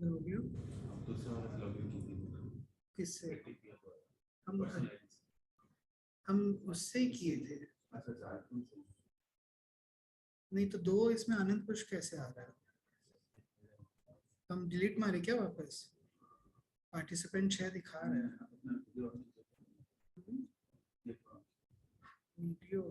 Video किससे हम उससे ही किए थे। नहीं तो दो इसमें आनंद पुष्प कैसे आ रहा है? हम डिलीट मारे क्या वापस? पार्टिसिपेंट 6 दिखा रहा है video.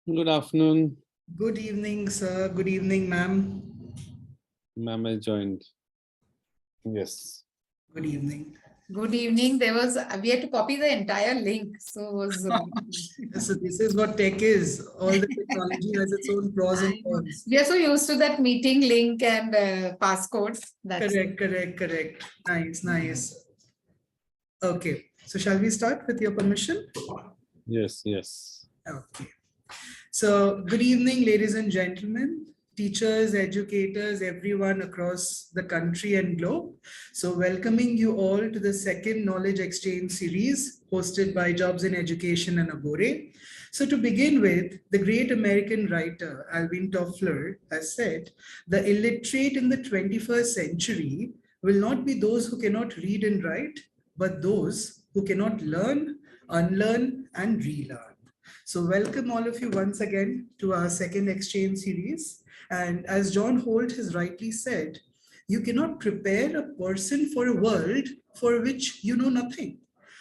Good afternoon. Good evening, sir. Good evening, ma'am. Ma'am has joined. Yes. Good evening. Good evening. We had to copy the entire link. So this is what tech is. All the technology has its own pros and cons. we are so used to that meeting link and passcodes. Correct. Nice. Okay. So shall we start with your permission? Yes. Okay. So good evening, ladies and gentlemen, teachers, educators, everyone across the country and globe. So welcoming you all to the second Knowledge Exchange series hosted by Jobs in Education and Abore. So to begin with, the great American writer Alvin Toffler has said, the illiterate in the 21st century will not be those who cannot read and write, but those who cannot learn, unlearn, and relearn. So welcome all of you once again to our second exchange series. And as John Holt has rightly said, you cannot prepare a person for a world for which you know nothing.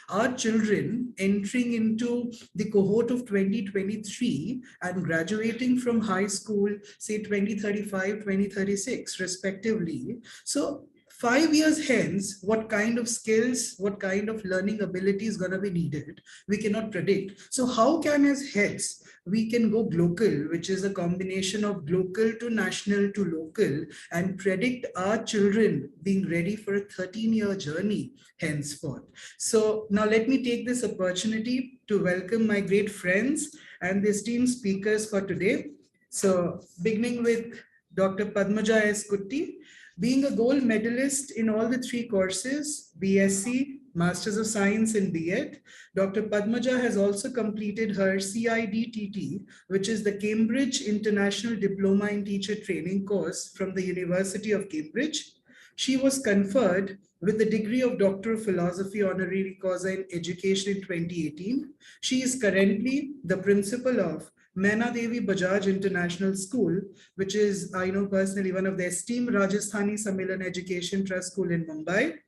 Our children entering into the cohort of 2023 and graduating from high school, say 2035, 2036 respectively. So 5 years hence, what kind of skills, what kind of learning ability is going to be needed, we cannot predict. So how can as heads, we can go GloCal, which is a combination of GloCal to national to local, and predict our children being ready for a 13-year journey henceforth. So now let me take this opportunity to welcome my great friends and the esteemed speakers for today. So beginning with Dr. Padmaja S. Kutti, being a gold medalist in all the three courses, BSc, Masters of Science in B.Ed, Dr. Padmaja has also completed her CIDTT, which is the Cambridge International Diploma in Teacher Training course from the University of Cambridge. She was conferred with the degree of Doctor of Philosophy Honorary Causa in Education in 2018. She is currently the principal of Maina Devi Bajaj International School, which is, I know personally, one of the esteemed Rajasthani Sammelan Education Trust School in Mumbai.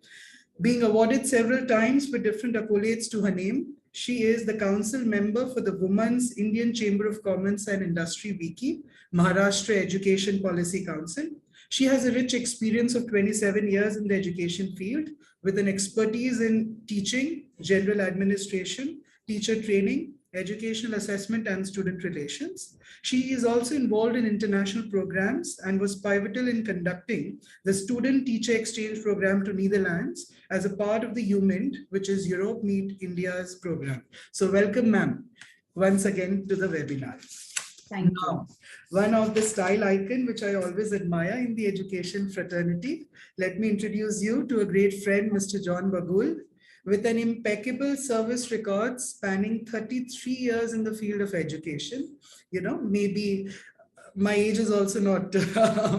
Being awarded several times with different accolades to her name, she is the council member for the Women's Indian Chamber of Commerce and Industry Wiki, Maharashtra Education Policy Council. She has a rich experience of 27 years in the education field with an expertise in teaching, general administration, teacher training, educational assessment, and student relations. She is also involved in international programs and was pivotal in conducting the Student Teacher Exchange Program to Netherlands as a part of the UMINT, which is Europe Meet India's program. So welcome, ma'am, once again to the webinar. Thank Now, you. one of the style icon, which I always admire in the education fraternity, let me introduce you to a great friend, Mr. John Bagul, with an impeccable service record spanning 33 years in the field of education. You know, maybe my age is also not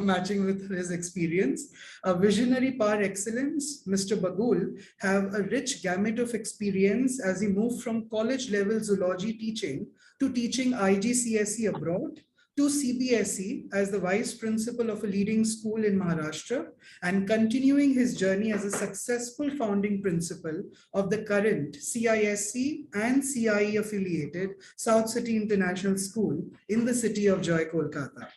matching with his experience. A visionary par excellence, Mr. Bagul have a rich gamut of experience as he moved from college level zoology teaching to teaching IGCSE abroad, to CBSE as the vice principal of a leading school in Maharashtra, and continuing his journey as a successful founding principal of the current CISC and CIE affiliated South City International School in the city of Joy, Kolkata.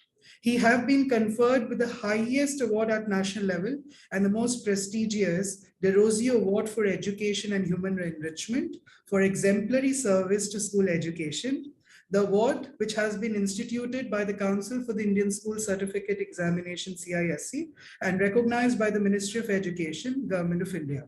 He have been conferred with the highest award at national level and the most prestigious De Rosio Award for Education and Human Enrichment for exemplary service to school education. The award, which has been instituted by the Council for the Indian School Certificate Examination, CISC, and recognized by the Ministry of Education, Government of India.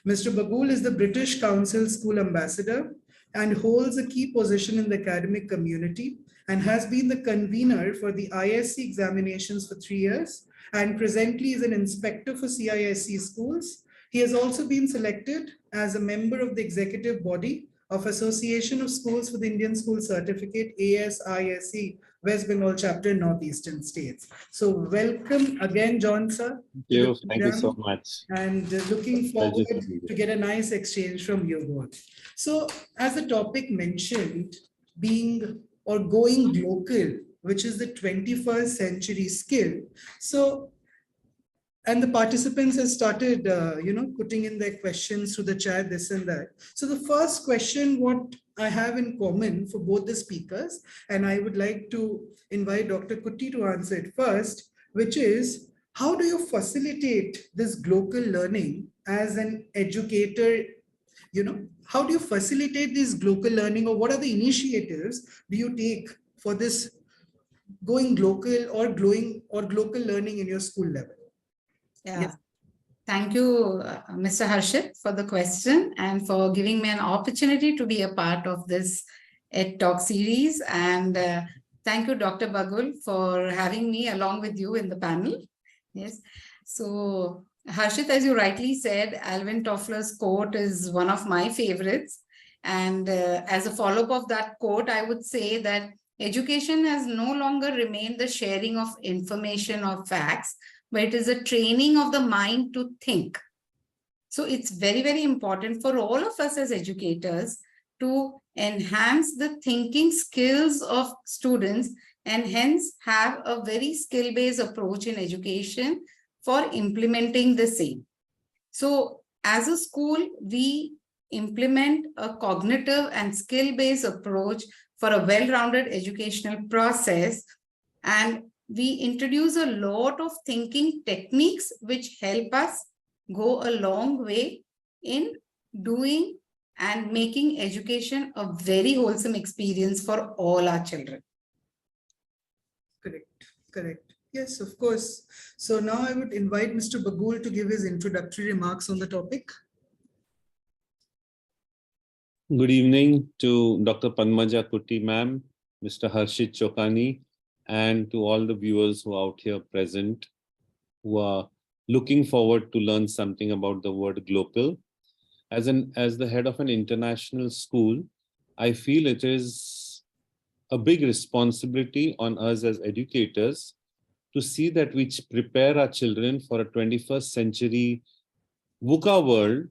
Mr. Bagul is the British Council School Ambassador and holds a key position in the academic community and has been the convener for the ISC examinations for 3 years and presently is an inspector for CISC schools. He has also been selected as a member of the executive body of Association of Schools for the Indian School Certificate, ASISC, West Bengal chapter, Northeastern States. So welcome again, John, sir. Thank you so much. And looking forward to get a nice exchange from you both. So as the topic mentioned, being or going GloCal, which is the 21st century skill. So, and the participants have started, putting in their questions through the chat, this and that. So the first question, what I have in common for both the speakers, and I would like to invite Dr. Kutti to answer it first, which is, how do you facilitate this GloCal learning as an educator? You know, how do you facilitate this GloCal learning, or what are the initiatives do you take for this going GloCal or GloCal learning in your school level? Yeah. Yes. Thank you, Mr. Harshit, for the question and for giving me an opportunity to be a part of this EdTalk series. And Thank you, Dr. Bagul, for having me along with you in the panel. Yes. So, Harshit, as you rightly said, Alvin Toffler's quote is one of my favorites. And as a follow-up of that quote, I would say that education has no longer remained the sharing of information or facts, but it is a training of the mind to think. So it's very, very important for all of us as educators to enhance the thinking skills of students and hence have a very skill-based approach in education for implementing the same. So as a school, we implement a cognitive and skill-based approach for a well-rounded educational process, and we introduce a lot of thinking techniques which help us go a long way in doing and making education a very wholesome experience for all our children. Correct, correct. Yes, of course. So now I would invite Mr. Bagul to give his introductory remarks on the topic. Good evening to Dr. Padmaja Kutty ma'am, Mr. Harshit Chokani, and to all the viewers who are out here present, who are looking forward to learn something about the word GloCal. As the head of an international school, I feel it is a big responsibility on us as educators to see that we prepare our children for a 21st century VUCA world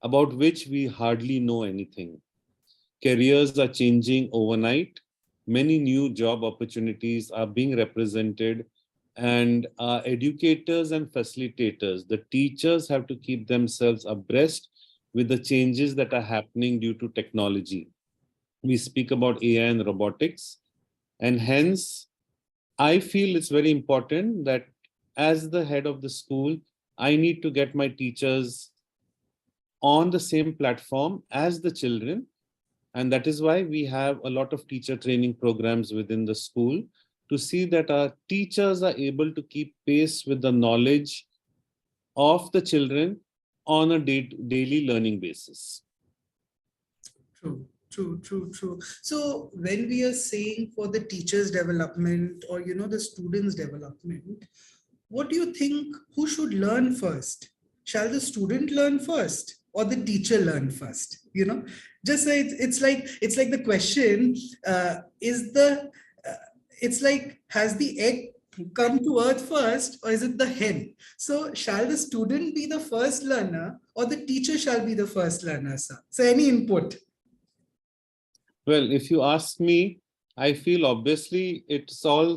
about which we hardly know anything. Careers are changing overnight. Many new job opportunities are being represented, and our educators and facilitators, the teachers, have to keep themselves abreast with the changes that are happening due to technology. We speak about AI and robotics, and hence I feel it's very important that as the head of the school, I need to get my teachers on the same platform as the children. And that is why we have a lot of teacher training programs within the school to see that our teachers are able to keep pace with the knowledge of the children on a daily learning basis. True. True. So when we are saying for the teacher's development or, the student's development, what do you think, who should learn first? Shall the student learn first or the teacher learn first? Just say it's like the question, it's like, has the egg come to earth first or is it the hen? So shall the student be the first learner or the teacher shall be the first learner, sir? So any input? Well, if you ask me, I feel obviously it's all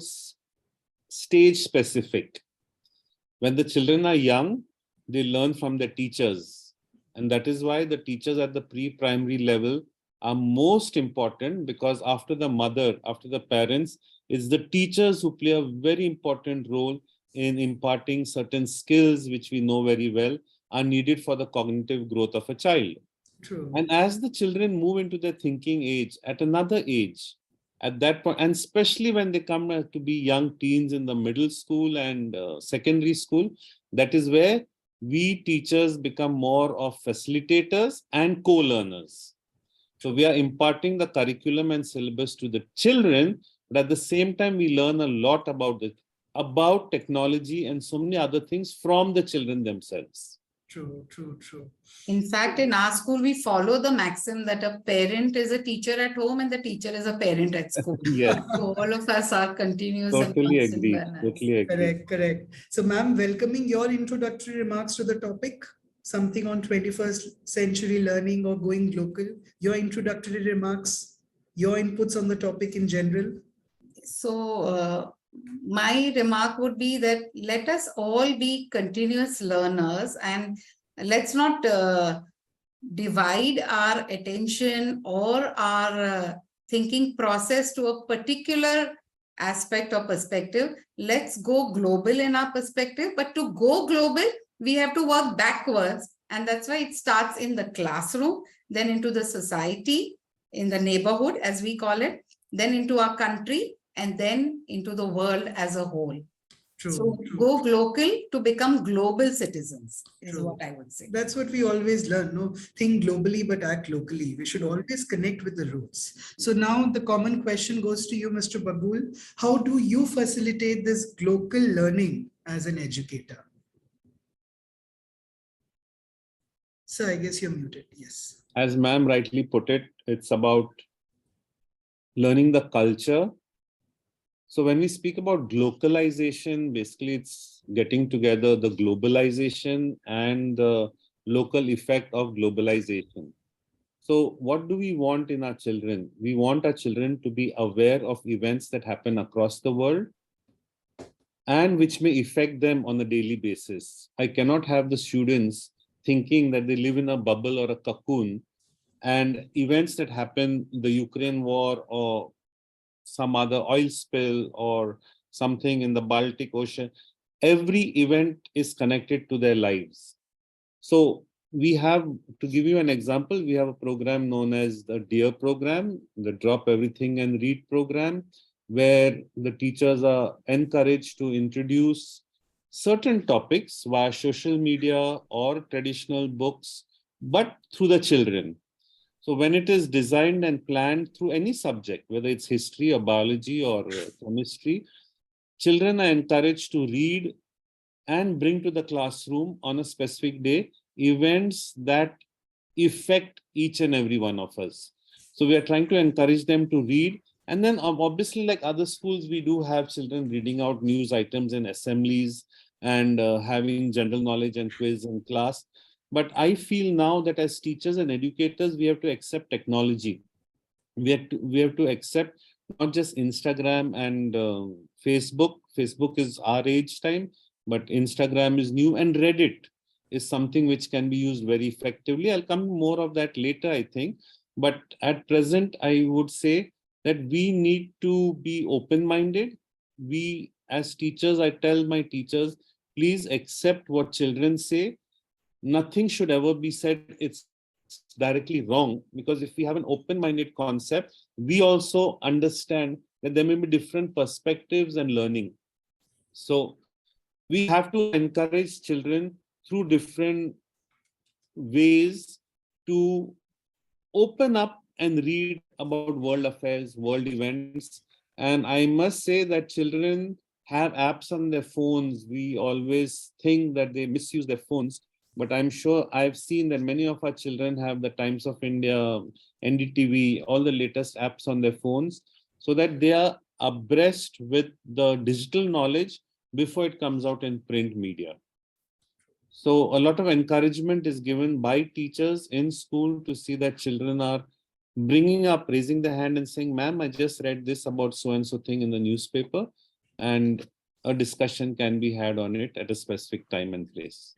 stage specific. When the children are young, they learn from their teachers. And that is why the teachers at the pre-primary level are most important, because after the mother, after the parents, it's the teachers who play a very important role in imparting certain skills which we know very well are needed for the cognitive growth of a child. True. And as the children move into their thinking age, at another age, at that point, and especially when they come to be young teens in the middle school and secondary school, that is where we teachers become more of facilitators and co-learners. So we are imparting the curriculum and syllabus to the children, but at the same time, we learn a lot about technology and so many other things from the children themselves. True. In fact, in our school, we follow the maxim that a parent is a teacher at home and the teacher is a parent at school. Yes. So all of us are continuous Totally and agree. Totally agree. Correct. So ma'am, welcoming your introductory remarks to the topic, something on 21st century learning or going GloCal, your introductory remarks, your inputs on the topic in general. So my remark would be that let us all be continuous learners and let's not divide our attention or our thinking process to a particular aspect or perspective. Let's go global in our perspective, but to go global, we have to work backwards. And that's why it starts in the classroom, then into the society, in the neighborhood, as we call it, then into our country, and then into the world as a whole. So true. go local to become global citizens is True. what I would say. That's what we always learn. No, think globally, but act locally. We should always connect with the roots. So now the common question goes to you, Mr. Bagul. How do you facilitate this local learning as an educator? So I guess you're muted. Yes. As ma'am rightly put it, it's about learning the culture. So when we speak about globalization, basically it's getting together the globalization and the local effect of globalization. So what do we want in our children? We want our children to be aware of events that happen across the world and which may affect them on a daily basis. I cannot have the students thinking that they live in a bubble or a cocoon, and events that happen, the Ukraine war or some other oil spill or something in the Baltic Ocean, every event is connected to their lives. So we have, to give you an example, we have a program known as the DEAR program, the Drop Everything and Read program, where the teachers are encouraged to introduce certain topics via social media or traditional books, but through the children. So when it is designed and planned through any subject, whether it's history or biology or chemistry, children are encouraged to read and bring to the classroom on a specific day events that affect each and every one of us. So we are trying to encourage them to read. And then obviously, like other schools, we do have children reading out news items in assemblies and having general knowledge and quiz in class. But I feel now that as teachers and educators, we have to accept technology. We have to accept not just Instagram and Facebook. Facebook is our age time, but Instagram is new, and Reddit is something which can be used very effectively. I'll come more of that later, I think. But at present, I would say that we need to be open-minded. We, as teachers, I tell my teachers, please accept what children say. Nothing should ever be said it's directly wrong, because if we have an open-minded concept, we also understand that there may be different perspectives and learning. So we have to encourage children through different ways to open up and read about world affairs, world events. And I must say that children have apps on their phones. We always think that they misuse their phones, but I'm sure I've seen that many of our children have the Times of India, NDTV, all the latest apps on their phones, so that they are abreast with the digital knowledge before it comes out in print media. So a lot of encouragement is given by teachers in school to see that children are bringing up, raising their hand and saying, ma'am, I just read this about so-and-so thing in the newspaper, and a discussion can be had on it at a specific time and place.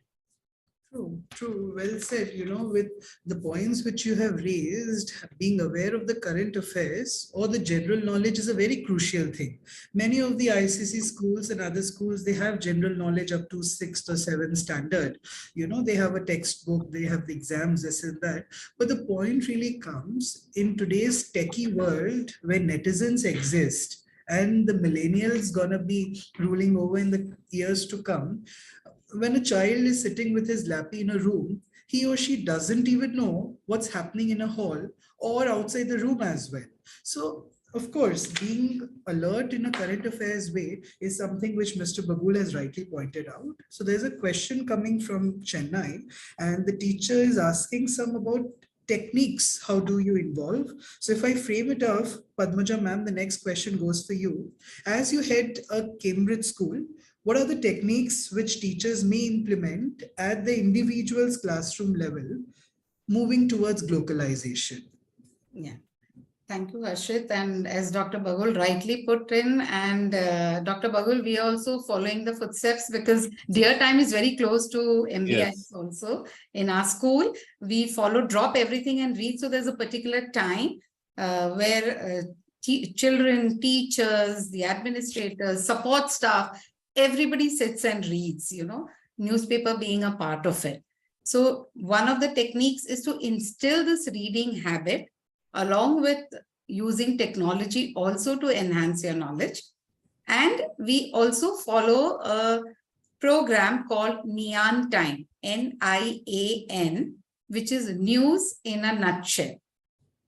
True, true. Well said. With the points which you have raised, being aware of the current affairs or the general knowledge is a very crucial thing. Many of the ICC schools and other schools, they have general knowledge up to 6th or 7th standard. They have a textbook, they have the exams, this and that. But the point really comes in today's techie world where netizens exist and the millennials gonna be ruling over in the years to come. When a child is sitting with his lappy in a room, he or she doesn't even know what's happening in a hall or outside the room as well. So, of course, being alert in a current affairs way is something which Mr. Bagul has rightly pointed out. So there's a question coming from Chennai, and the teacher is asking some about techniques. How do you involve? So if I frame it off, Padmaja ma'am, the next question goes for you. As you head a Cambridge school, what are the techniques which teachers may implement at the individual's classroom level, moving towards globalization? Yeah. Thank you, Harshit. And as Dr. Bagul rightly put in, and Dr. Bagul, we are also following the footsteps because DEAR time is very close to MBIS. Yes. Also. In our school, we follow Drop Everything and Read. So there's a particular time where children, teachers, the administrators, support staff, everybody sits and reads, newspaper being a part of it. So one of the techniques is to instill this reading habit along with using technology also to enhance your knowledge. And we also follow a program called NIAN Time, NIAN, which is news in a nutshell.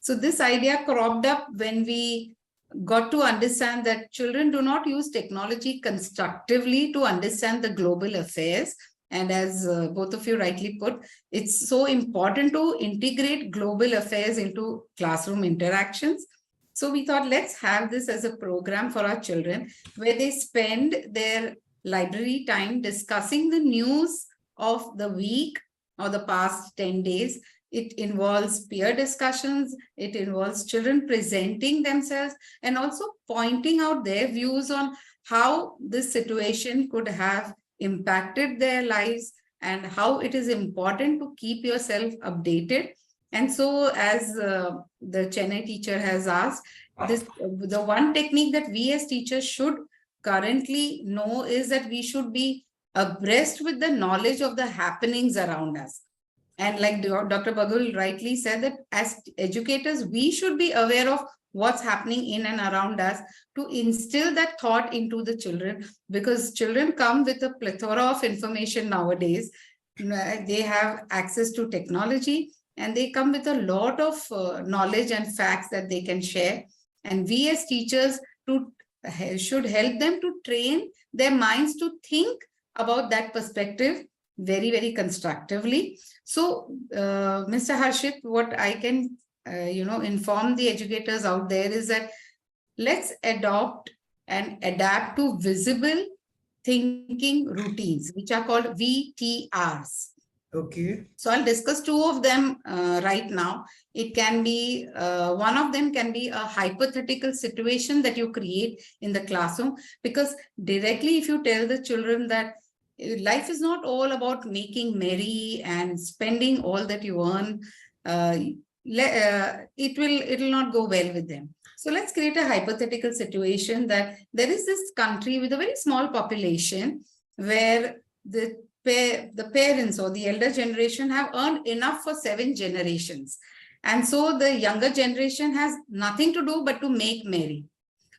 So this idea cropped up when we got to understand that children do not use technology constructively to understand the global affairs. And as both of you rightly put, it's so important to integrate global affairs into classroom interactions. So we thought, let's have this as a program for our children where they spend their library time discussing the news of the week or the past 10 days. It involves peer discussions, it involves children presenting themselves and also pointing out their views on how this situation could have impacted their lives and how it is important to keep yourself updated. And so as the Chennai teacher has asked, the one technique that we as teachers should currently know is that we should be abreast with the knowledge of the happenings around us. And like Dr. Bagul rightly said, that as educators, we should be aware of what's happening in and around us to instill that thought into the children, because children come with a plethora of information nowadays. They have access to technology and they come with a lot of knowledge and facts that they can share. And we as teachers should help them to train their minds to think about that perspective very, very constructively. So, Mr. Harshit, what I can, inform the educators out there is that let's adopt and adapt to visible thinking routines, which are called VTRs. Okay. So I'll discuss two of them right now. It can be, one of them can be a hypothetical situation that you create in the classroom, because directly if you tell the children that life is not all about making merry and spending all that you earn, it will not go well with them. So let's create a hypothetical situation that there is this country with a very small population where the parents or the elder generation have earned enough for 7 generations. And so the younger generation has nothing to do but to make merry.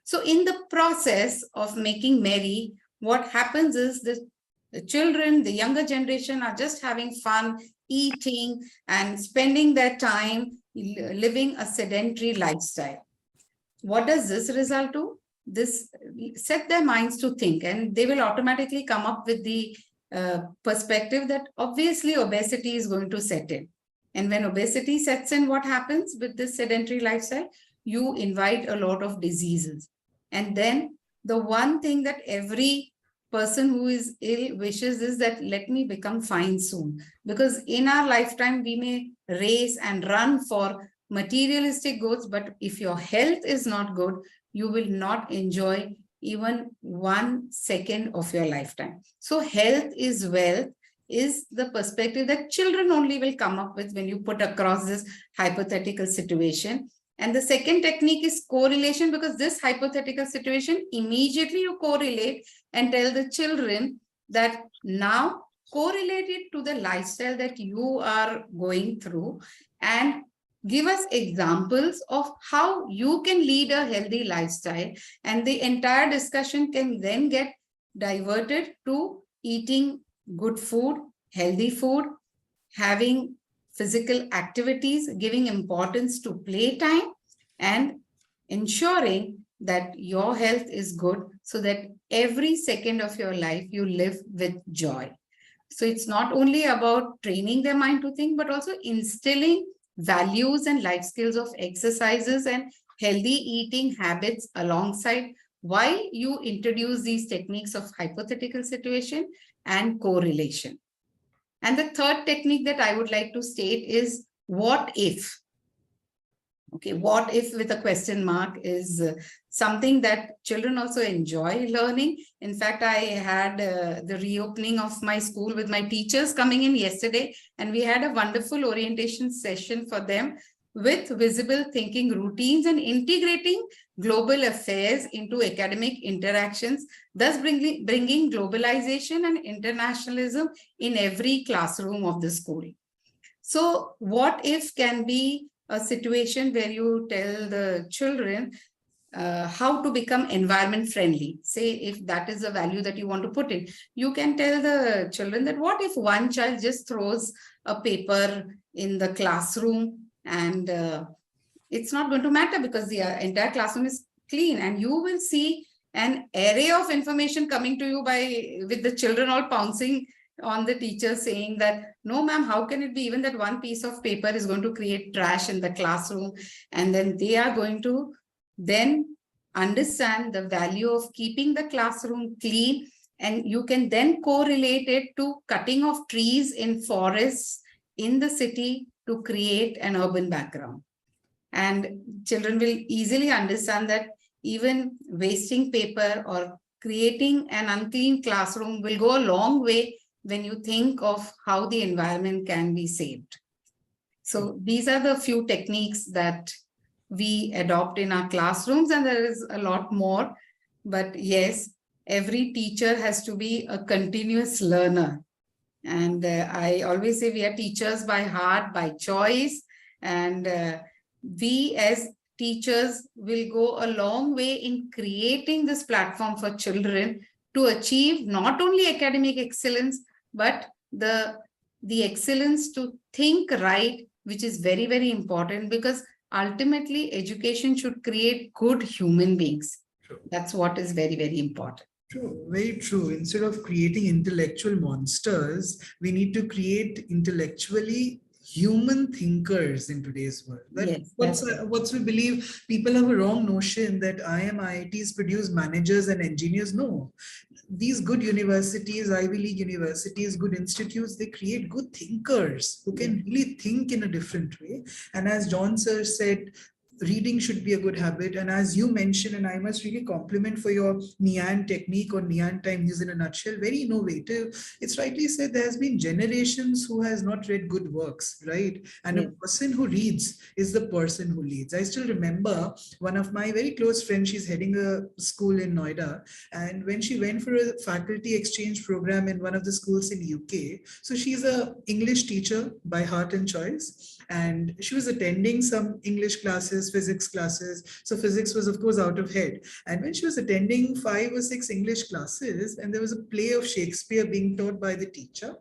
So in the process of making merry, what happens is the children, the younger generation are just having fun, eating and spending their time living a sedentary lifestyle. What does this result to? This set their minds to think, and they will automatically come up with the perspective that obviously obesity is going to set in. And when obesity sets in, what happens with this sedentary lifestyle? You invite a lot of diseases. And then the one thing that every person who is ill wishes is that let me become fine soon. Because in our lifetime, we may race and run for materialistic goods, but if your health is not good, you will not enjoy even 1 second of your lifetime. So health is wealth is the perspective that children only will come up with when you put across this hypothetical situation. And the second technique is correlation, because this hypothetical situation, immediately you correlate and tell the children that now correlate it to the lifestyle that you are going through and give us examples of how you can lead a healthy lifestyle. And the entire discussion can then get diverted to eating good food, healthy food, having physical activities, giving importance to playtime, and ensuring that your health is good so that every second of your life you live with joy. So it's not only about training their mind to think, but also instilling values and life skills of exercises and healthy eating habits alongside while you introduce these techniques of hypothetical situation and correlation. And the third technique that I would like to state is what if. Okay, what if with a question mark is something that children also enjoy learning. In fact, I had the reopening of my school with my teachers coming in yesterday, and we had a wonderful orientation session for them with visible thinking routines and integrating global affairs into academic interactions, thus bringing globalization and internationalism in every classroom of the school. So what if can be a situation where you tell the children, how to become environment friendly. Say if that is a value that you want to put in, you can tell the children that what if one child just throws a paper in the classroom and it's not going to matter because the entire classroom is clean, and you will see an array of information coming to you with the children all pouncing on the teacher saying that, no ma'am, how can it be even that one piece of paper is going to create trash in the classroom? And then they are going to then understand the value of keeping the classroom clean, and you can then correlate it to cutting of trees in forests in the city to create an urban background. And children will easily understand that even wasting paper or creating an unclean classroom will go a long way when you think of how the environment can be saved. So these are the few techniques that we adopt in our classrooms, and there is a lot more. But yes, every teacher has to be a continuous learner. And I always say we are teachers by heart, by choice. And we as teachers will go a long way in creating this platform for children to achieve not only academic excellence, but the excellence to think right, which is very, very important, because ultimately education should create good human beings. True. That's what is very, very important. True, very true. Instead of creating intellectual monsters, we need to create intellectually human thinkers in today's world. What's we believe, people have a wrong notion that IITs produce managers and engineers. No, these good universities, Ivy League universities, good institutes, they create good thinkers who can really think in a different way. And as John sir said, reading should be a good habit. And as you mentioned, and I must really compliment for your Nyan technique or Nyan time news in a nutshell, very innovative. It's rightly said there has been generations who has not read good works, right? And a person who reads is the person who leads. I still remember one of my very close friends, she's heading a school in Noida. And when she went for a faculty exchange program in one of the schools in UK, so she's a English teacher by heart and choice. And she was attending some English classes, physics classes. So physics was, of course, out of head. And when she was attending 5 or 6 English classes, and there was a play of Shakespeare being taught by the teacher,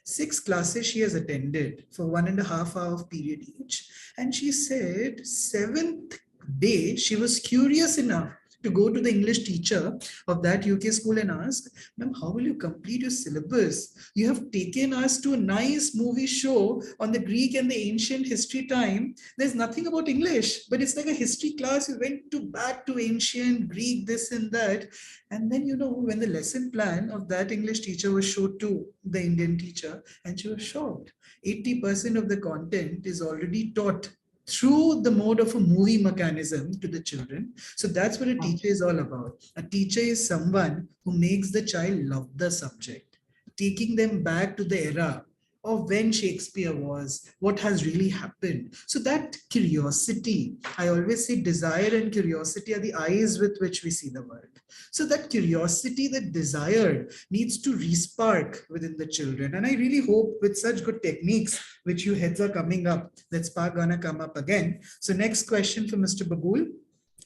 6 classes she has attended for 1.5 hour of period each. And she said, 7th day, she was curious enough to go to the English teacher of that UK school and ask, ma'am, how will you complete your syllabus? You have taken us to a nice movie show on the Greek and the ancient history time. There's nothing about English, but it's like a history class. You went back to ancient Greek, this and that. And then, when the lesson plan of that English teacher was showed to the Indian teacher, and she was shocked. 80% of the content is already taught through the mode of a movie mechanism to the children. So that's what a teacher is all about. A teacher is someone who makes the child love the subject, taking them back to the era of when Shakespeare was, what has really happened. So that curiosity, I always say desire and curiosity are the eyes with which we see the world. So that curiosity, that desire needs to respark within the children. And I really hope with such good techniques, which you heads are coming up, that spark gonna come up again. So next question for Mr. Bagul.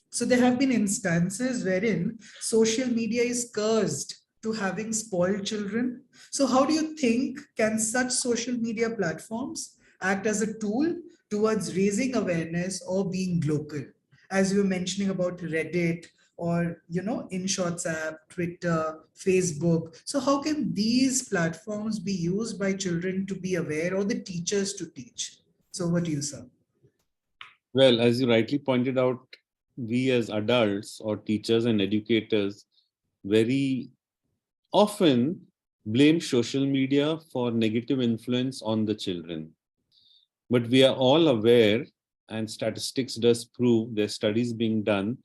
So there have been instances wherein social media is cursed to having spoiled children. So how do you think can such social media platforms act as a tool towards raising awareness or being GloCal? As you were mentioning about Reddit or, InShots app, Twitter, Facebook. So how can these platforms be used by children to be aware or the teachers to teach? So what do you say? Well, as you rightly pointed out, we as adults or teachers and educators very often blame social media for negative influence on the children. But we are all aware, and statistics does prove, there's studies being done,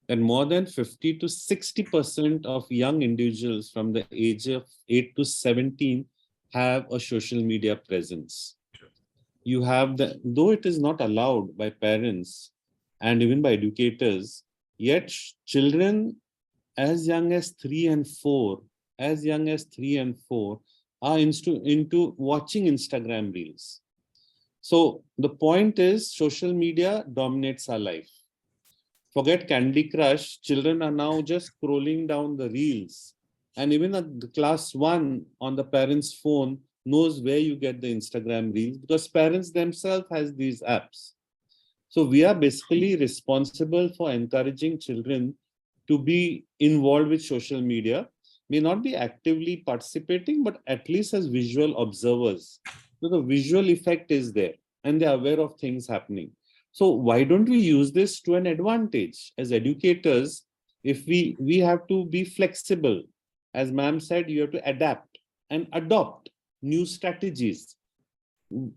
that more than 50 to 60% of young individuals from the age of 8 to 17 have a social media presence. You have though it is not allowed by parents and even by educators, yet children as young as 3 and 4 are into watching Instagram reels. So the point is social media dominates our life. Forget Candy Crush. Children are now just scrolling down the reels. And even at the class 1 on the parent's phone knows where you get the Instagram reels, because parents themselves has these apps. So we are basically responsible for encouraging children to be involved with social media, may not be actively participating, but at least as visual observers. So the visual effect is there and they're aware of things happening. So why don't we use this to an advantage? As educators, if we have to be flexible. As ma'am said, you have to adapt and adopt new strategies.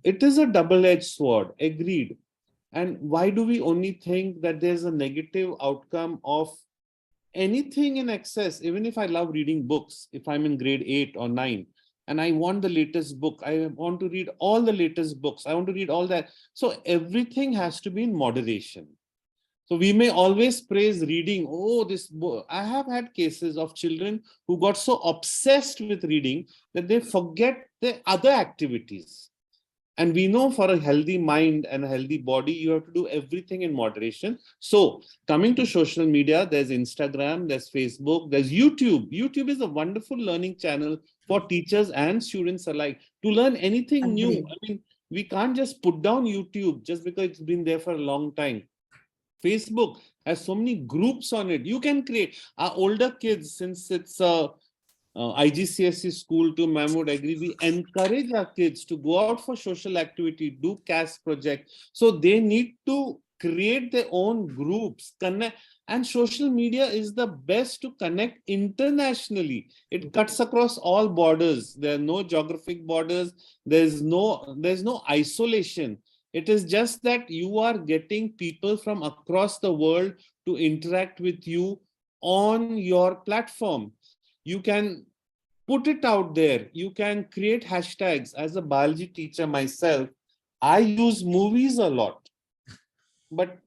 It is a double-edged sword, agreed. And why do we only think that there's a negative outcome of anything in excess? Even if I love reading books, if I'm in grade 8 or 9, and I want the latest book, I want to read all the latest books, I want to read all that. So everything has to be in moderation. So we may always praise reading. Oh, this book. I have had cases of children who got so obsessed with reading that they forget the other activities. And we know for a healthy mind and a healthy body, you have to do everything in moderation. So coming to social media, there's Instagram, there's Facebook, there's YouTube. YouTube is a wonderful learning channel for teachers and students alike to learn anything new. I mean, we can't just put down YouTube just because it's been there for a long time. Facebook has so many groups on it. You can create. Our older kids, since it's a IGCSE school to Mahmood agree, we encourage our kids to go out for social activity, do CAS project. So they need to create their own groups, connect. And social media is the best to connect internationally. It cuts across all borders. There are no geographic borders. There's no isolation. It is just that you are getting people from across the world to interact with you on your platform. You can put it out there. You can create hashtags. As a biology teacher myself, I use movies a lot. But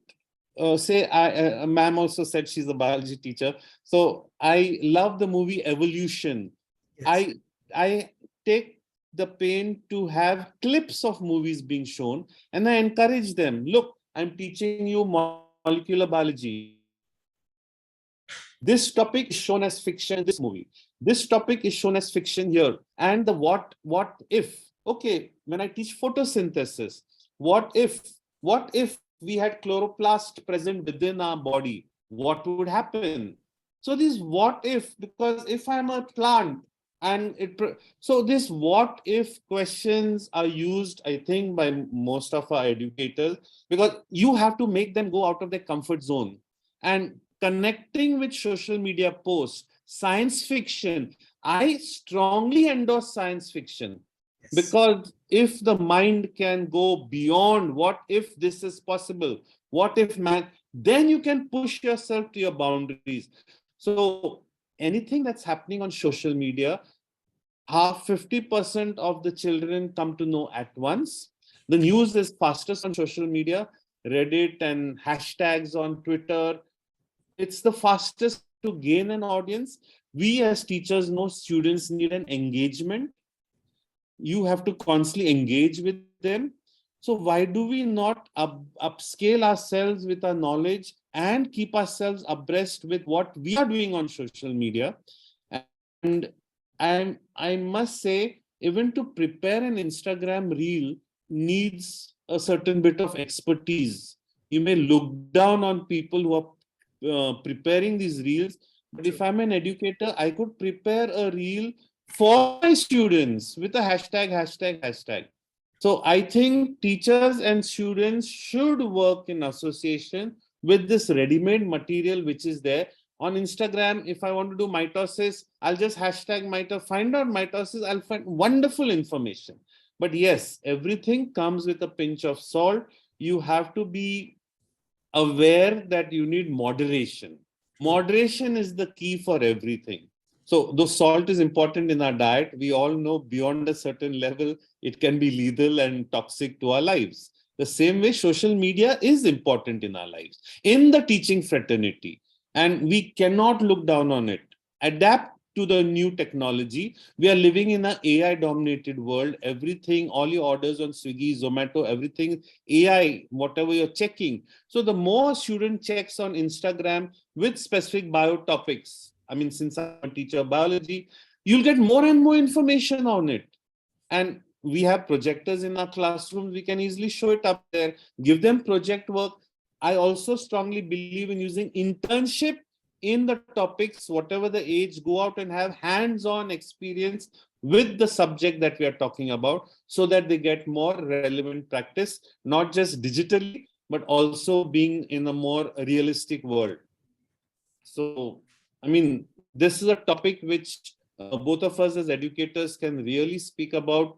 ma'am also said she's a biology teacher. So I love the movie Evolution. Yes. I take the pain to have clips of movies being shown, and I encourage them. Look, I'm teaching you molecular biology. This topic is shown as fiction in this movie. This topic is shown as fiction here. And the what if? Okay, when I teach photosynthesis, what if we had chloroplast present within our body? What would happen? So these what if, because if I'm a plant and so this what if questions are used, I think, by most of our educators, because you have to make them go out of their comfort zone. And connecting with social media posts, science fiction, I strongly endorse science fiction. Yes. Because if the mind can go beyond what if this is possible, what if man, then you can push yourself to your boundaries. So anything that's happening on social media, 50% of the children come to know at once. The news is fastest on social media, Reddit and hashtags on Twitter. It's the fastest to gain an audience. We as teachers know students need an engagement. You have to constantly engage with them. So why do we not upscale ourselves with our knowledge and keep ourselves abreast with what we are doing on social media? And I must say, even to prepare an Instagram reel needs a certain bit of expertise. You may look down on people who are preparing these reels, but if I'm an educator, I could prepare a reel for my students with a hashtag. So I think teachers and students should work in association with this ready-made material which is there. On Instagram, if I want to do mitosis, I'll just hashtag mitosis, find out mitosis, I'll find wonderful information. But yes, everything comes with a pinch of salt. You have to be aware that you need moderation. Moderation is the key for everything. So though salt is important in our diet, we all know beyond a certain level, it can be lethal and toxic to our lives. The same way social media is important in our lives, in the teaching fraternity, and we cannot look down on it. Adapt to the new technology. We are living in an AI dominated world. Everything, all your orders on Swiggy, Zomato, everything AI, whatever you're checking. So the more student checks on Instagram with specific bio topics, I mean, since I'm a teacher of biology, you'll get more and more information on it. And we have projectors in our classrooms. We can easily show it up there, give them project work. I also strongly believe in using internship in the topics, whatever the age, go out and have hands-on experience with the subject that we are talking about, so that they get more relevant practice, not just digitally, but also being in a more realistic world. So, I mean, this is a topic which both of us as educators can really speak about,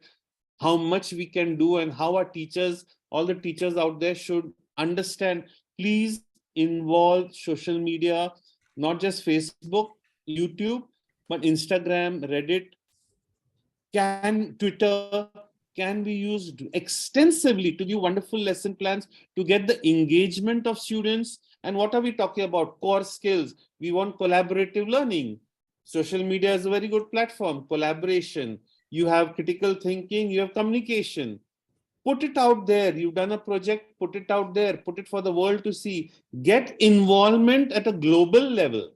how much we can do and how our teachers, all the teachers out there should understand. Please involve social media, not just Facebook, YouTube, but Instagram, Reddit, Twitter can be used extensively to give wonderful lesson plans to get the engagement of students. And what are we talking about? Core skills. We want collaborative learning. Social media is a very good platform. Collaboration. You have critical thinking, you have communication. Put it out there. You've done a project, put it out there, put it for the world to see. Get involvement at a global level.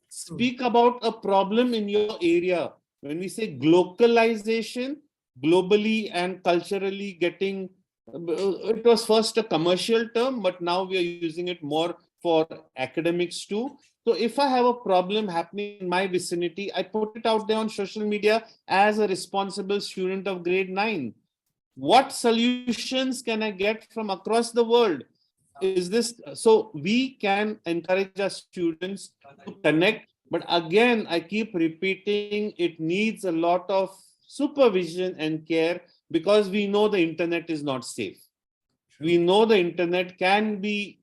Speak about a problem in your area. When we say glocalization, globally and culturally getting, it was first a commercial term, but now we are using it more for academics too. So if I have a problem happening in my vicinity, I put it out there on social media as a responsible student of grade 9. What solutions can I get from across the world? Is this so we can encourage our students to connect? But again, I keep repeating, it needs a lot of supervision and care, because we know the internet is not safe. We know the internet can be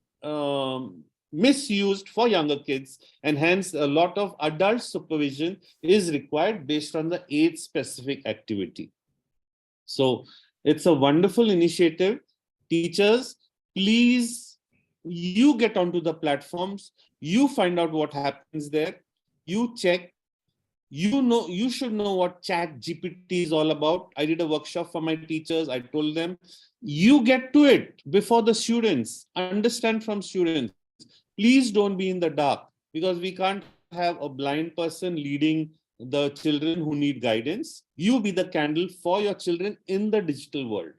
misused for younger kids, and hence a lot of adult supervision is required based on the age specific activity. So it's a wonderful initiative. Teachers, please, you get onto the platforms, you find out what happens there, you check. You should know what Chat GPT is all about. I did a workshop for my teachers. I told them, you get to it before the students, understand from students. Please don't be in the dark, because we can't have a blind person leading the children who need guidance. You be the candle for your children in the digital world,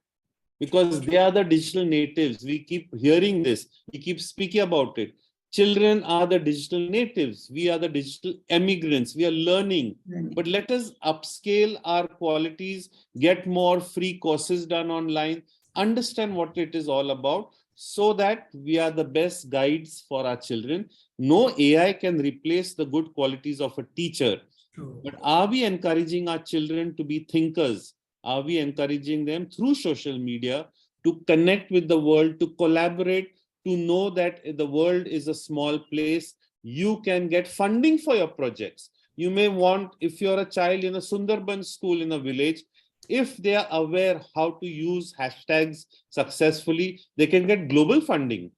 because they are the digital natives. We keep hearing this. We keep speaking about it. Children are the digital natives. We are the digital immigrants. We are learning. But let us upscale our qualities, get more free courses done online, understand what it is all about, so that we are the best guides for our children. No AI can replace the good qualities of a teacher. But are we encouraging our children to be thinkers? Are we encouraging them through social media to connect with the world, to collaborate, to know that the world is a small place? You can get funding for your projects. You may want, if you're a child in a Sundarban school in a village, if they are aware how to use hashtags successfully, they can get global funding,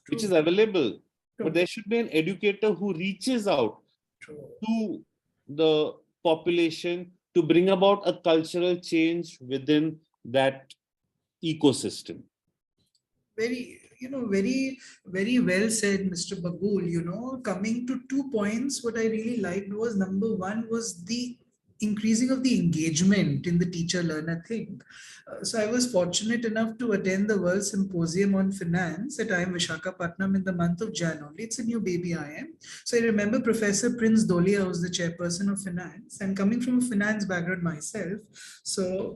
which is available. But there should be an educator who reaches out to the population to bring about a cultural change within that ecosystem. Very well said, Mr. Bagul. Coming to 2 points, what I really liked was, number one was the increasing of the engagement in the teacher-learner thing. So I was fortunate enough to attend the World Symposium on Finance at IIM Visakhapatnam in the month of January. It's a new baby IIM. So I remember Professor Prince Dolia was the chairperson of finance, and coming from a finance background myself, so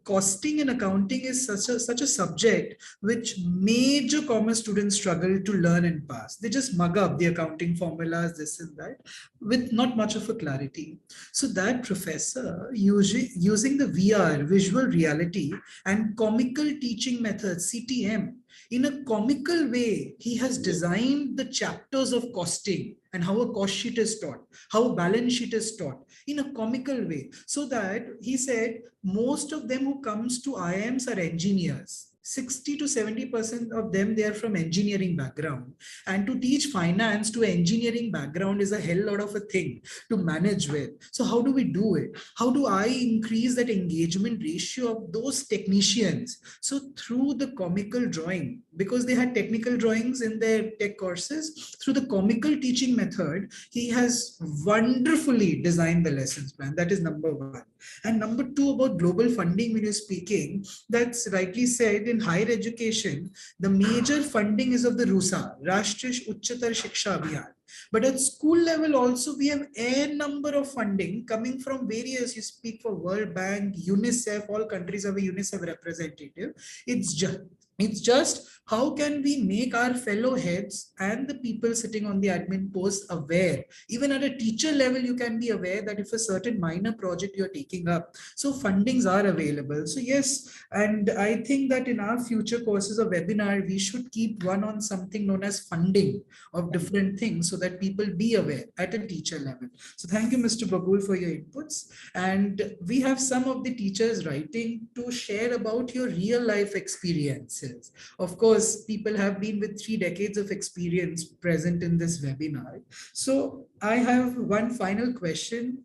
costing and accounting is such a subject which major commerce students struggle to learn and pass. They just mug up the accounting formulas, this and that, with not much of a clarity. So that professor, using the VR, visual reality, and comical teaching methods, CTM, in a comical way, he has designed the chapters of costing and how a cost sheet is taught, how a balance sheet is taught in a comical way. So that he said, most of them who comes to IIMs are engineers. 60 to 70% of them, they are from engineering background. And to teach finance to engineering background is a hell lot of a thing to manage with. So how do we do it? How do I increase that engagement ratio of those technicians? So through the comical drawing, because they had technical drawings in their tech courses, through the comical teaching method, he has wonderfully designed the lessons plan. That is number one. And number two, about global funding, when you're speaking, that's rightly said, in higher education, the major funding is of the RUSA, Rashtriya Uchchatar Shiksha Abhiyan. But at school level also, we have a number of funding coming from various, you speak for World Bank, UNICEF, all countries have a UNICEF representative. It's just how can we make our fellow heads and the people sitting on the admin post aware. Even at a teacher level, you can be aware that if a certain minor project you're taking up, so fundings are available. So yes, and I think that in our future courses of webinar, we should keep one on something known as funding of different things so that people be aware at a teacher level. So thank you, Mr. Bagul, for your inputs. And we have some of the teachers writing to share about your real life experiences. Of course, people have been with 3 decades of experience present in this webinar. So I have one final question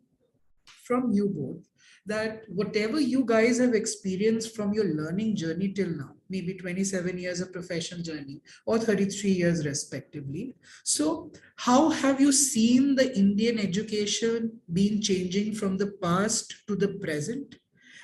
from you both, that whatever you guys have experienced from your learning journey till now, maybe 27 years of professional journey or 33 years respectively. So how have you seen the Indian education being changing from the past to the present?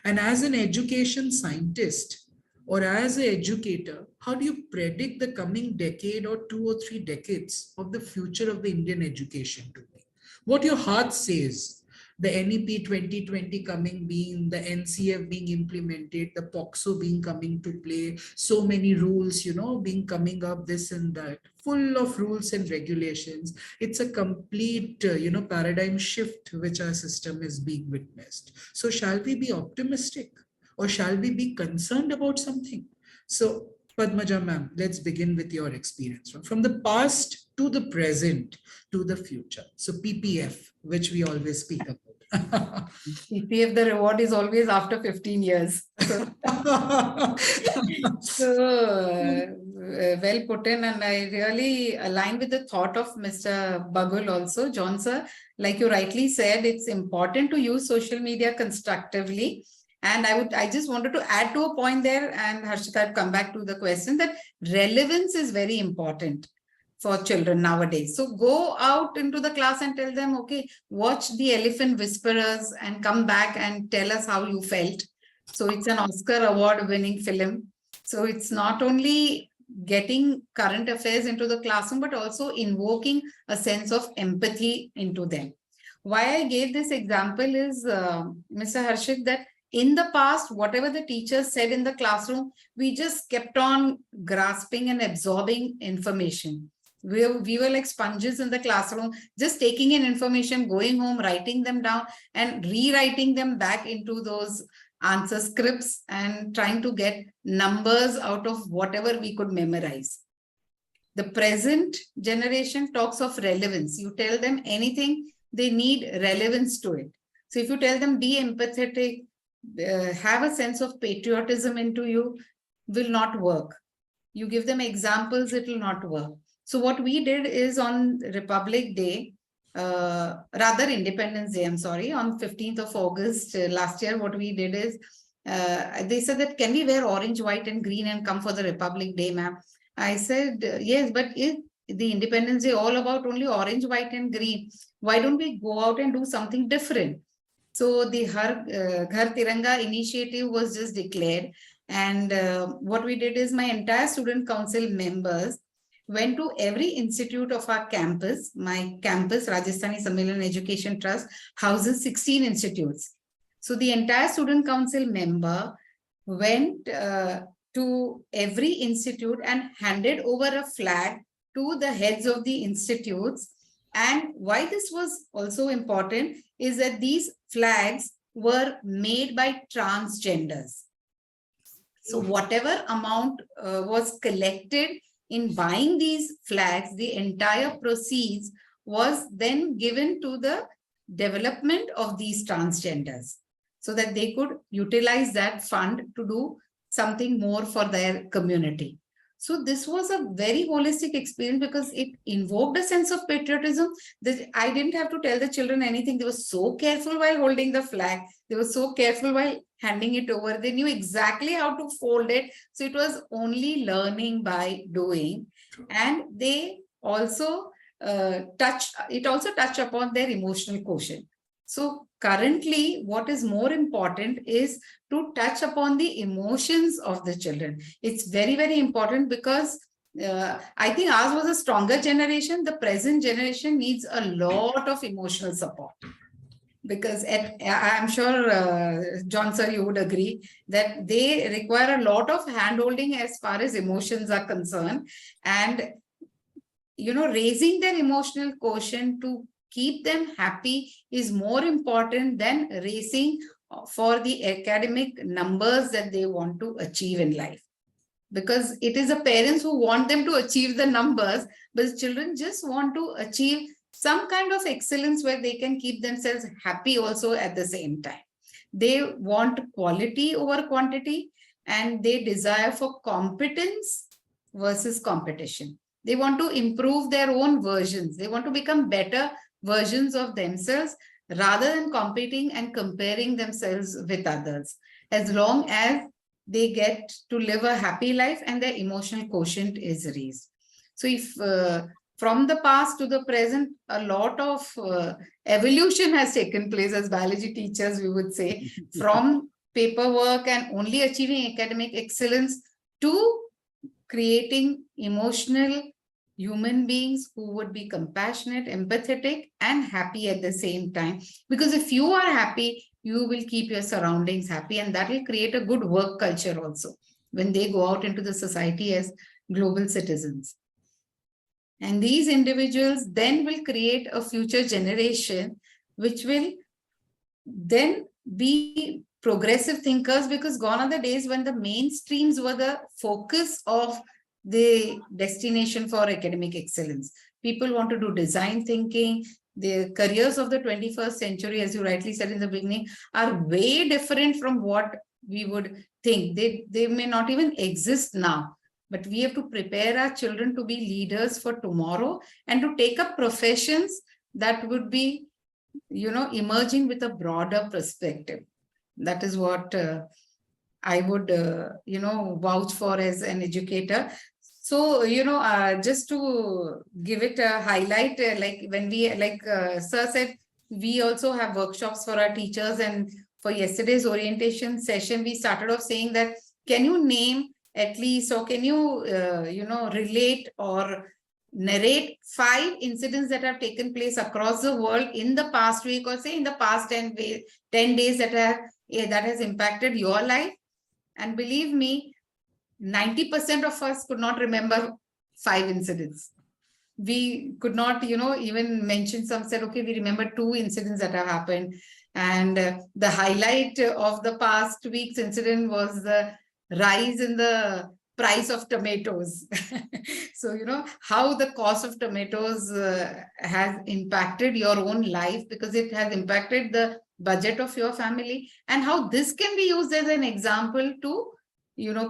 And as an education scientist, or as an educator, how do you predict the coming decade or 2 or 3 decades of the future of the Indian education to be? What your heart says, the NEP 2020 coming being, the NCF being implemented, the POXO being coming to play, so many rules, being coming up, this and that, full of rules and regulations. It's a complete, paradigm shift which our system is being witnessed. So shall we be optimistic? Or shall we be concerned about something? So, Padmaja ma'am, let's begin with your experience from the past to the present to the future. So PPF, which we always speak about. PPF, the reward is always after 15 years. Well put in, and I really align with the thought of Mr. Bagul also. John sir, like you rightly said, it's important to use social media constructively. And I just wanted to add to a point there, and Harshita, I'd come back to the question that relevance is very important for children nowadays. So go out into the class and tell them, okay, watch The Elephant Whisperers and come back and tell us how you felt. So it's an Oscar award-winning film. So it's not only getting current affairs into the classroom, but also invoking a sense of empathy into them. Why I gave this example is, Mr. Harshit, that in the past, whatever the teachers said in the classroom, we just kept on grasping and absorbing information. We were like sponges in the classroom, just taking in information, going home, writing them down and rewriting them back into those answer scripts and trying to get numbers out of whatever we could memorize. The present generation talks of relevance. You tell them anything, they need relevance to it. So if you tell them be empathetic, have a sense of patriotism into you, will not work. You give them examples, it will not work. So what we did is on Republic Day, rather Independence Day, I'm sorry, on 15th of August last year, what we did is, they said that, can we wear orange, white and green and come for the Republic Day, ma'am? I said, yes, but is the Independence Day all about only orange, white and green? Why don't we go out and do something different? So the Ghar Tiranga initiative was just declared. And what we did is my entire student council members went to every institute of our campus. My campus, Rajasthani Sammelan Education Trust, houses 16 institutes. So the entire student council member went to every institute and handed over a flag to the heads of the institutes. And why this was also important is that these flags were made by transgenders. So whatever amount was collected in buying these flags, the entire proceeds was then given to the development of these transgenders so that they could utilize that fund to do something more for their community. So this was a very holistic experience because it invoked a sense of patriotism that I didn't have to tell the children anything. They were so careful while holding the flag. They were so careful while handing it over. They knew exactly how to fold it. So it was only learning by doing. And they also touched upon their emotional quotient. So currently, what is more important is to touch upon the emotions of the children. It's very, very important because I think ours was a stronger generation. The present generation needs a lot of emotional support. Because I'm sure, John sir, you would agree that they require a lot of handholding as far as emotions are concerned. And, raising their emotional quotient to keep them happy is more important than racing for the academic numbers that they want to achieve in life. Because it is the parents who want them to achieve the numbers, but the children just want to achieve some kind of excellence where they can keep themselves happy also at the same time. They want quality over quantity, and they desire for competence versus competition. They want to improve their own versions. They want to become better versions of themselves rather than competing and comparing themselves with others. As long as they get to live a happy life and their emotional quotient is raised. So if from the past to the present, a lot of evolution has taken place as biology teachers, we would say, from paperwork and only achieving academic excellence to creating emotional human beings who would be compassionate, empathetic, and happy at the same time. Because if you are happy, you will keep your surroundings happy, and that will create a good work culture also when they go out into the society as global citizens. And these individuals then will create a future generation which will then be progressive thinkers, because gone are the days when the mainstreams were the focus of the destination for academic excellence. People want to do design thinking. The careers of the 21st century, as you rightly said in the beginning, are way different from what we would think. They may not even exist now, but we have to prepare our children to be leaders for tomorrow and to take up professions that would be, emerging with a broader perspective. That is what I would, vouch for as an educator. So, just to give it a highlight, like when we, Sir said, we also have workshops for our teachers. And for yesterday's orientation session, we started off saying that, can you name at least, or can you, relate or narrate 5 incidents that have taken place across the world in the past week, or say in the past 10 days that has impacted your life? And believe me, 90% of us could not remember 5 incidents. We could not, even mention. Some said, okay, we remember 2 incidents that have happened. And the highlight of the past week's incident was the rise in the price of tomatoes. So, how the cost of tomatoes has impacted your own life, because it has impacted the budget of your family, and how this can be used as an example to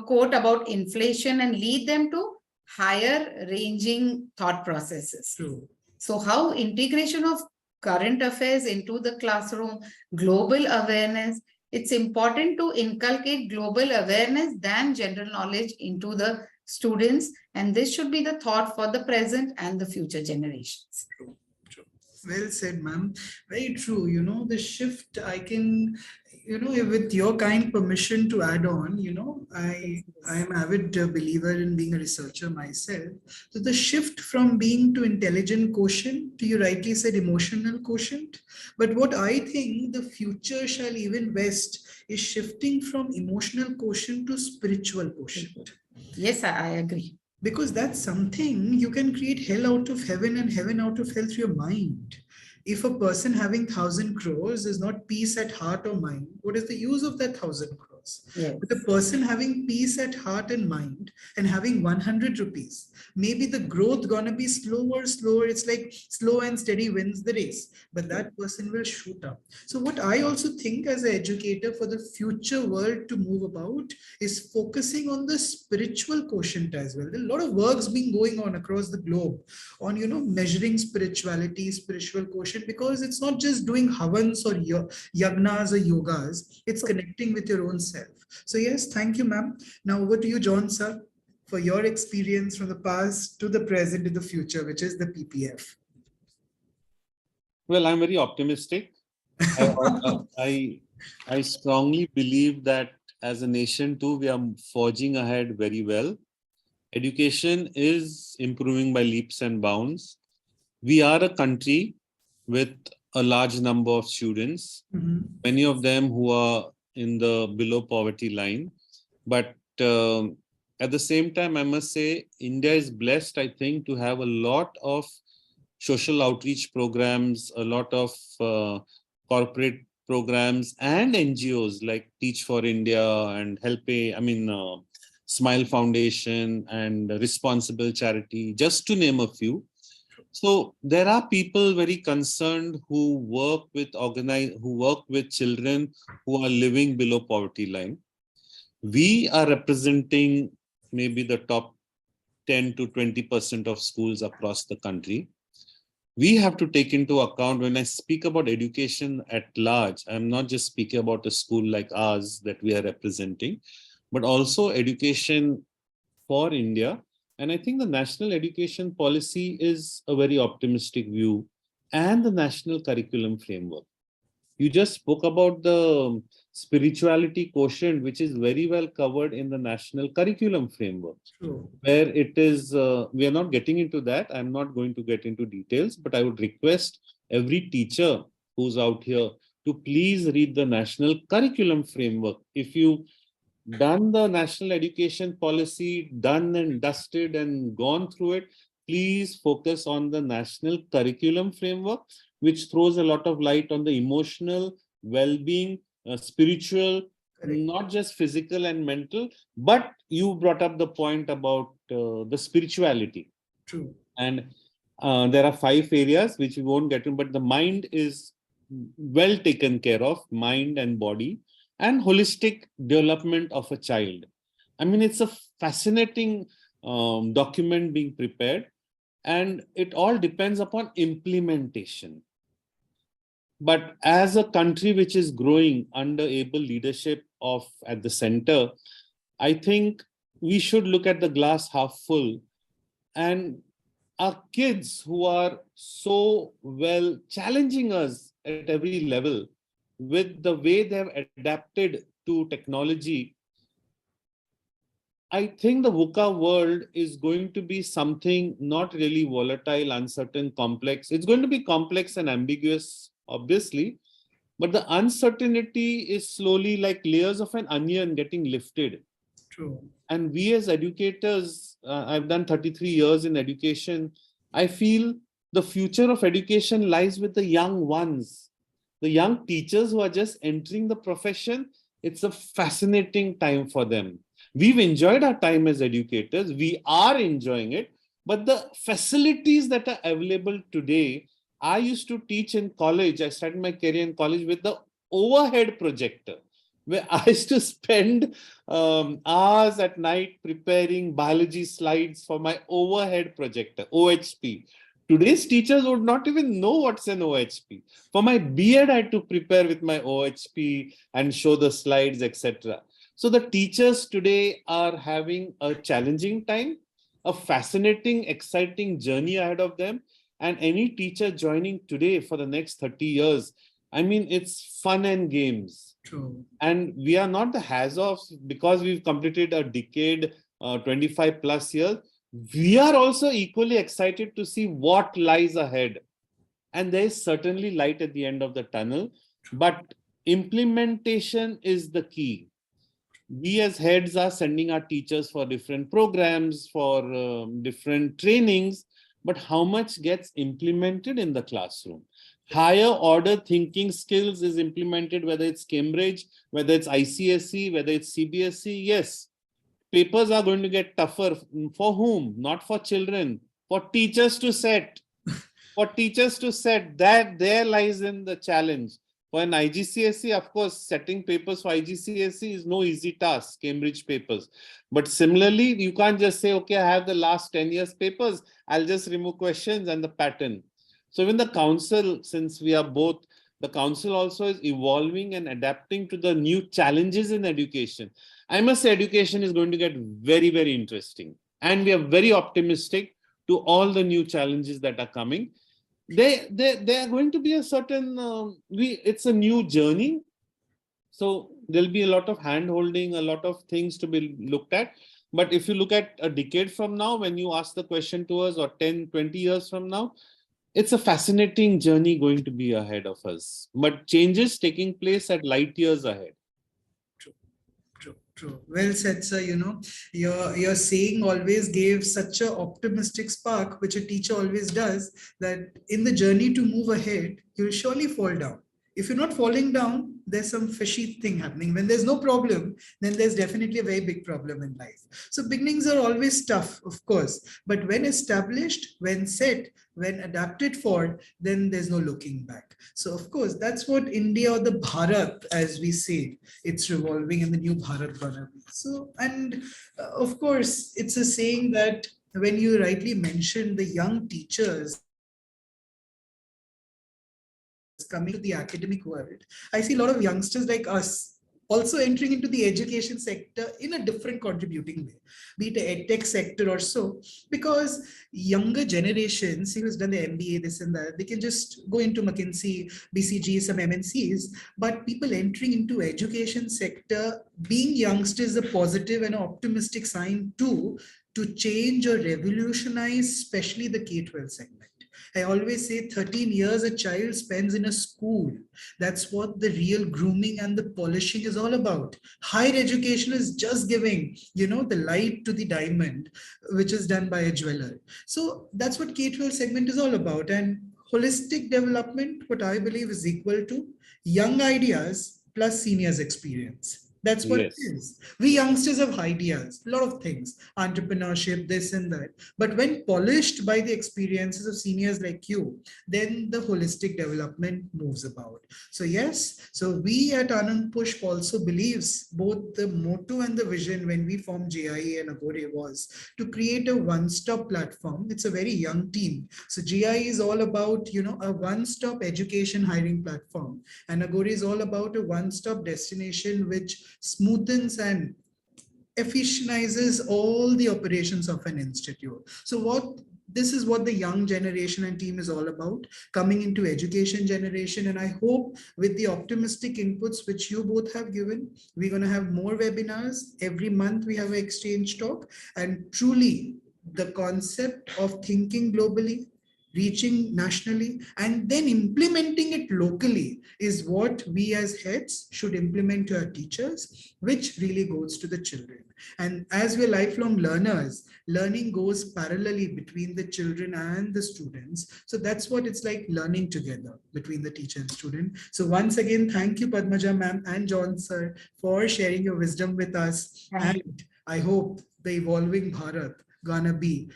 quote about inflation and lead them to higher ranging thought processes. True. So how integration of current affairs into the classroom, global awareness, it's important to inculcate global awareness than general knowledge into the students. And this should be the thought for the present and the future generations. True. Well said, ma'am. Very true. The shift, I can, with your kind permission to add on, I am avid believer in being a researcher myself. So the shift from being to intelligent quotient to, you rightly said, emotional quotient. But what I think the future shall even best is shifting from emotional quotient to spiritual quotient. Yes, I agree. Because that's something you can create hell out of heaven and heaven out of hell through your mind. If a person having 1,000 crores is not peace at heart or mind, what is the use of that 1,000 crores? across. Yes. But the person having peace at heart and mind and having 100 rupees, maybe the growth gonna be slower. It's like slow and steady wins the race, but that person will shoot up. So what I also think as an educator for the future world to move about is focusing on the spiritual quotient as well. There are a lot of works being going on across the globe on, measuring spirituality, spiritual quotient, because it's not just doing havans or yagnas or yogas, it's connecting with your own self. So yes, thank you, ma'am. Now over to you, John, sir, for your experience from the past to the present to the future, which is the PPF. Well, I'm very optimistic. I, I strongly believe that as a nation too, we are forging ahead very well. Education is improving by leaps and bounds. We are a country with a large number of students, many of them who are in the below poverty line. But at the same time, I must say, India is blessed, I think, to have a lot of social outreach programs, a lot of corporate programs and NGOs like Teach for India and Smile Foundation and Responsible Charity, just to name a few. So there are people very concerned who work with children who are living below poverty line. We are representing maybe the top 10 to 20% of schools across the country. We have to take into account, when I speak about education at large, I'm not just speaking about a school like ours that we are representing, but also education for India. And I think the national education policy is a very optimistic view, and the national curriculum framework. You just spoke about the spirituality quotient, which is very well covered in the national curriculum framework. True. Where it is, we are not getting into that. I'm not going to get into details, but I would request every teacher who's out here to please read the national curriculum framework. If you done the national education policy, done and dusted and gone through it, please focus on the national curriculum framework, which throws a lot of light on the emotional well-being, spiritual, correct, not just physical and mental, but you brought up the point about the spirituality. True. And there are 5 areas which we won't get in, but the mind is well taken care of, mind and body, and holistic development of a child. I mean, it's a fascinating document being prepared, and it all depends upon implementation. But as a country which is growing under able leadership of at the center, I think we should look at the glass half full. And our kids who are so well challenging us at every level with the way they have adapted to technology, I think the VUCA world is going to be something not really volatile, uncertain, complex. It's going to be complex and ambiguous, obviously, but the uncertainty is slowly like layers of an onion getting lifted. True. And we as educators, I've done 33 years in education. I feel the future of education lies with the young ones, the young teachers who are just entering the profession. It's a fascinating time for them. We've enjoyed our time as educators. We are enjoying it. But the facilities that are available today, I used to teach in college. I started my career in college with the overhead projector, where I used to spend hours at night preparing biology slides for my overhead projector, OHP. Today's teachers would not even know what's an OHP. For my B.Ed, I had to prepare with my OHP and show the slides, etc. So the teachers today are having a challenging time, a fascinating, exciting journey ahead of them. And any teacher joining today for the next 30 years, I mean, it's fun and games. True. And we are not the has-offs because we've completed a decade, 25 plus years. We are also equally excited to see what lies ahead. And there is certainly light at the end of the tunnel, but implementation is the key. We as heads are sending our teachers for different programs, for different trainings, but how much gets implemented in the classroom. Higher order thinking skills is implemented, whether it's Cambridge, whether it's ICSE, whether it's CBSE. Yes, papers are going to get tougher. For whom? Not for children, for teachers to set. For teachers to set, that there lies in the challenge. For an IGCSE, of course, setting papers for IGCSE is no easy task, Cambridge papers. But similarly, you can't just say, okay, I have the last 10 years papers, I'll just remove questions and the pattern. So even the council, since we are both, the council also is evolving and adapting to the new challenges in education. I must say education is going to get very, very interesting. And we are very optimistic to all the new challenges that are coming. They are going to be a certain, it's a new journey. So there'll be a lot of hand holding, a lot of things to be looked at. But if you look at a decade from now, when you ask the question to us, or 10, 20 years from now, it's a fascinating journey going to be ahead of us. But changes taking place at light years ahead. True. Well said, sir. You know, your saying always gave such an optimistic spark, which a teacher always does, that in the journey to move ahead, you'll surely fall down. If you're not falling down, there's some fishy thing happening. When there's no problem, then there's definitely a very big problem in life. So beginnings are always tough, of course, but when established, when set, when adapted for, then there's no looking back. So of course, that's what India, or the Bharat, as we say, it's revolving in the new Bharat gonna be. So, and of course, it's a saying that when you rightly mentioned the young teachers coming to the academic world, I see a lot of youngsters like us also entering into the education sector in a different contributing way, be it the EdTech sector or so, because younger generations who's done the MBA, this and that, they can just go into McKinsey, BCG, some MNCs, but people entering into education sector, being youngsters, a positive and optimistic sign too, to change or revolutionize, especially the K-12 segment. I always say 13 years a child spends in a school. That's what the real grooming and the polishing is all about. Higher education is just giving, the light to the diamond, which is done by a jeweler. So that's what K-12 segment is all about. And holistic development, what I believe is equal to young ideas plus seniors experience. That's what it is. We youngsters have ideas, a lot of things, entrepreneurship, this and that. But when polished by the experiences of seniors like you, then the holistic development moves about. So yes, so we at Anand Pushp also believes both the motto and the vision when we formed GIE and Agore was to create a one-stop platform. It's a very young team. So GIE is all about, a one-stop education hiring platform. And Agore is all about a one-stop destination which smoothens and efficientizes all the operations of an institute. So this is what the young generation and team is all about, coming into education generation. And I hope with the optimistic inputs which you both have given, we're going to have more webinars. Every month we have an exchange talk, and truly the concept of thinking globally, reaching nationally, and then implementing it locally is what we as heads should implement to our teachers, which really goes to the children. And as we're lifelong learners, learning goes parallelly between the children and the students. So that's what it's like, learning together between the teacher and student. So once again, thank you, Padmaja ma'am and John sir, for sharing your wisdom with us. And I hope the evolving Bharat gonna be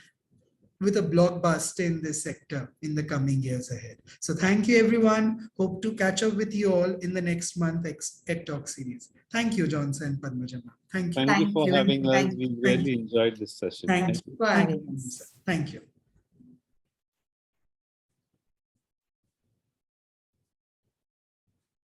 with a blockbuster in this sector in the coming years ahead. So thank you, everyone. Hope to catch up with you all in the next month EdTalk series. Thank you, Johnson and Padmaja. Thank you. Thank you for having us. We really enjoyed this session. Thank you. Thank you.